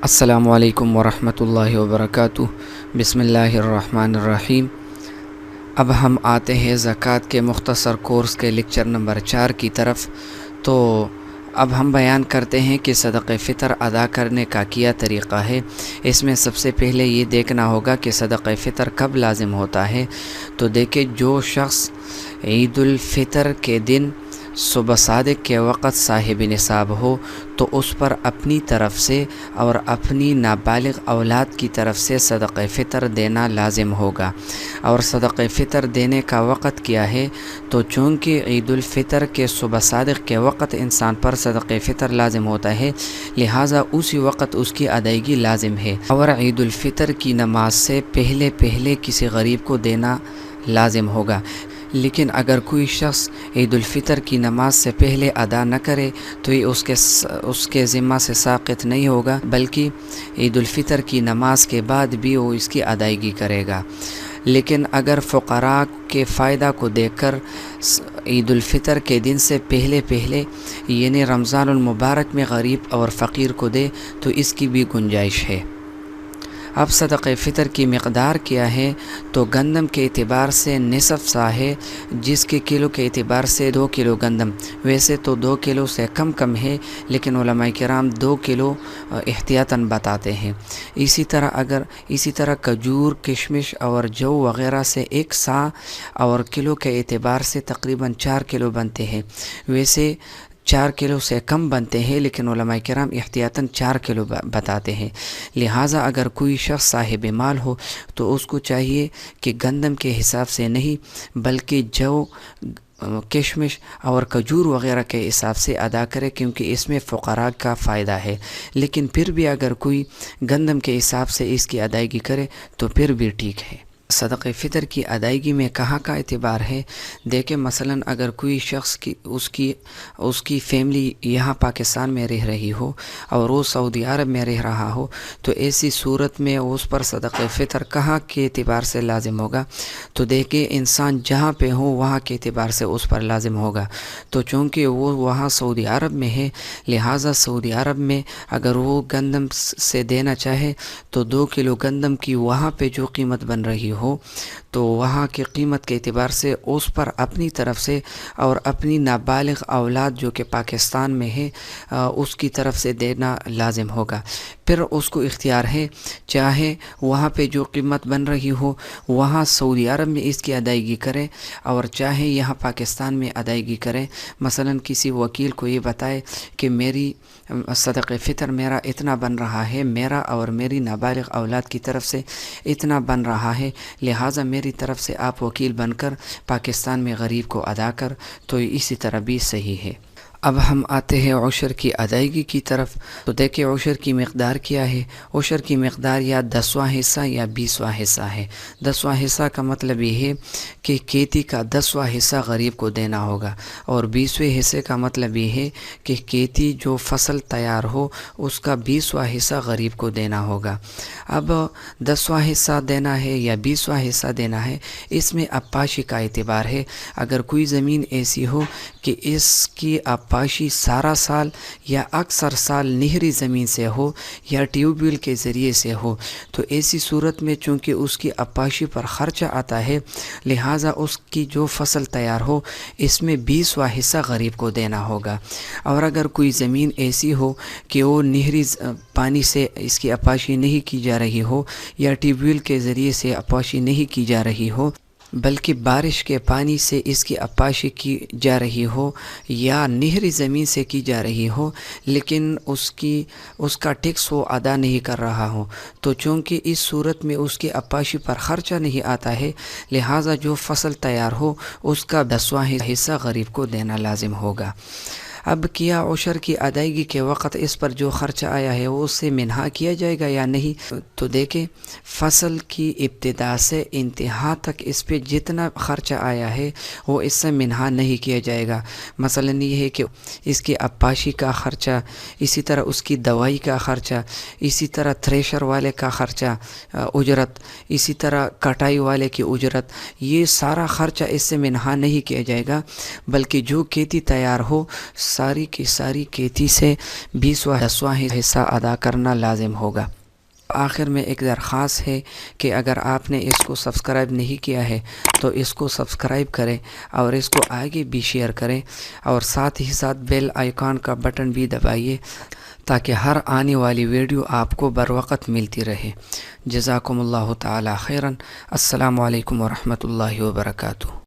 السلام علیکم ورحمۃ اللہ وبرکاتہ۔ بسم اللہ الرحمن الرحیم۔ اب ہم آتے ہیں زکوٰۃ کے مختصر کورس کے لیکچر نمبر 4 کی طرف۔ تو اب ہم بیان کرتے ہیں کہ صدقہ فطر ادا کرنے کا کیا طریقہ ہے۔ اس میں سب سے پہلے یہ دیکھنا ہوگا کہ صدقہ فطر کب لازم ہوتا ہے۔ تو دیکھیں، جو شخص عید الفطر کے دن صبح صادق کے وقت صاحب نصاب ہو تو اس پر اپنی طرف سے اور اپنی نابالغ اولاد کی طرف سے صدقہ فطر دینا لازم ہوگا۔ اور صدقہ فطر دینے کا وقت کیا ہے؟ تو چونکہ عید الفطر کے صبح صادق کے وقت انسان پر صدقہ فطر لازم ہوتا ہے، لہٰذا اسی وقت اس کی ادائیگی لازم ہے، اور عید الفطر کی نماز سے پہلے کسی غریب کو دینا لازم ہوگا۔ لیکن اگر کوئی شخص عید الفطر کی نماز سے پہلے ادا نہ کرے تو یہ اس کے ذمہ سے ساقط نہیں ہوگا، بلکہ عید الفطر کی نماز کے بعد بھی وہ اس کی ادائیگی کرے گا۔ لیکن اگر فقراء کے فائدہ کو دیکھ کر عید الفطر کے دن سے پہلے یعنی رمضان المبارک میں غریب اور فقیر کو دے تو اس کی بھی گنجائش ہے۔ اب صدقہ فطر کی مقدار کیا ہے؟ تو گندم کے اعتبار سے نصف سا ہے، جس کے کلو کے اعتبار سے 2 کلو گندم، ویسے تو 2 کلو سے کم ہے، لیکن علماء کرام 2 کلو احتیاطاً بتاتے ہیں۔ اسی طرح کھجور، کشمش اور جو وغیرہ سے 1 سا اور کلو کے اعتبار سے تقریباً 4 کلو بنتے ہیں، ویسے 4 کلو سے کم بنتے ہیں، لیکن علماء کرام احتیاطاً 4 کلو بتاتے ہیں۔ لہٰذا اگر کوئی شخص صاحب مال ہو تو اس کو چاہیے کہ گندم کے حساب سے نہیں، بلکہ جو، کشمش اور کھجور وغیرہ کے حساب سے ادا کرے، کیونکہ اس میں فقراء کا فائدہ ہے۔ لیکن پھر بھی اگر کوئی گندم کے حساب سے اس کی ادائیگی کرے تو پھر بھی ٹھیک ہے۔ صدقہ فطر کی ادائیگی میں کہاں کا اعتبار ہے؟ دیکھیں، مثلا اگر کوئی شخص اس کی فیملی یہاں پاکستان میں رہ رہی ہو اور وہ سعودی عرب میں رہ رہا ہو، تو ایسی صورت میں اس پر صدقہ فطر کہاں کے اعتبار سے لازم ہوگا؟ تو دیکھیں، انسان جہاں پہ ہو وہاں کے اعتبار سے اس پر لازم ہوگا۔ تو چونکہ وہ وہاں سعودی عرب میں ہے، لہٰذا سعودی عرب میں اگر وہ گندم سے دینا چاہے تو 2 کلو گندم کی وہاں پہ جو قیمت بن رہی ہو تو وہاں کی قیمت کے اعتبار سے اس پر اپنی طرف سے اور اپنی نابالغ اولاد جو کہ پاکستان میں ہے اس کی طرف سے دینا لازم ہوگا۔ پھر اس کو اختیار ہے، چاہے وہاں پہ جو قیمت بن رہی ہو وہاں سعودی عرب میں اس کی ادائیگی کرے، اور چاہے یہاں پاکستان میں ادائیگی کرے۔ مثلا کسی وکیل کو یہ بتائے کہ میری صدقہ فطر میرا اتنا بن رہا ہے، میرا اور میری نابالغ اولاد کی طرف سے اتنا بن رہا ہے، لہٰذا میری طرف سے آپ وکیل بن کر پاکستان میں غریب کو ادا کر، تو اسی طرح بھی صحیح ہے۔ اب ہم آتے ہیں عشر کی ادائیگی کی طرف۔ تو دیکھیں، عشر کی مقدار کیا ہے؟ عشر کی مقدار یا 10واں حصہ یا 20واں حصہ ہے۔ 10واں حصہ کا مطلب یہ ہے کہ کھیتی کا 10واں حصہ غریب کو دینا ہوگا، اور 20ویں حصے کا مطلب یہ ہے کہ کھیتی جو فصل تیار ہو اس کا 20واں حصہ غریب کو دینا ہوگا۔ اب 10واں حصہ دینا ہے یا 20واں حصہ دینا ہے، اس میں اپاشی کا اعتبار ہے۔ اگر کوئی زمین ایسی ہو کہ اس کی پاشی سارا سال یا اکثر سال نہری زمین سے ہو یا ٹیوب ویل کے ذریعے سے ہو، تو ایسی صورت میں چونکہ اس کی اپاشی پر خرچہ آتا ہے، لہٰذا اس کی جو فصل تیار ہو اس میں 20واں حصہ غریب کو دینا ہوگا۔ اور اگر کوئی زمین ایسی ہو کہ وہ نہری پانی سے اس کی اپاشی نہیں کی جا رہی ہو یا ٹیوب ویل کے ذریعے سے اپاشی نہیں کی جا رہی ہو، بلکہ بارش کے پانی سے اس کی اپاشی کی جا رہی ہو یا نہری زمین سے کی جا رہی ہو، لیکن اس کا ٹیکس وہ ادا نہیں کر رہا ہو، تو چونکہ اس صورت میں اس کی اپاشی پر خرچہ نہیں آتا ہے، لہٰذا جو فصل تیار ہو اس کا 10واں حصہ غریب کو دینا لازم ہوگا۔ اب کیا عشر کی ادائیگی کے وقت اس پر جو خرچہ آیا ہے وہ اس سے منہا کیا جائے گا یا نہیں؟ تو دیکھیں، فصل کی ابتدا سے انتہا تک اس پہ جتنا خرچہ آیا ہے وہ اس سے منہا نہیں کیا جائے گا۔ مثلا یہ ہے کہ اس کی اپاشی کا خرچہ، اسی طرح اس کی دوائی کا خرچہ، اسی طرح تھریشر والے کا خرچہ، اجرت، اسی طرح کٹائی والے کی اجرت، یہ سارا خرچہ اس سے منہا نہیں کیا جائے گا، بلکہ جو کھیتی تیار ہو ساری کی ساری کھیتی سے 20واں حصہ ادا کرنا لازم ہوگا۔ آخر میں ایک درخواست ہے کہ اگر آپ نے اس کو سبسکرائب نہیں کیا ہے تو اس کو سبسکرائب کریں اور اس کو آگے بھی شیئر کریں، اور ساتھ ہی ساتھ بیل آئیکن کا بٹن بھی دبائیے تاکہ ہر آنے والی ویڈیو آپ کو بروقت ملتی رہے۔ جزاکم اللہ تعالی خیرا۔ السلام علیکم ورحمۃ اللہ وبرکاتہ۔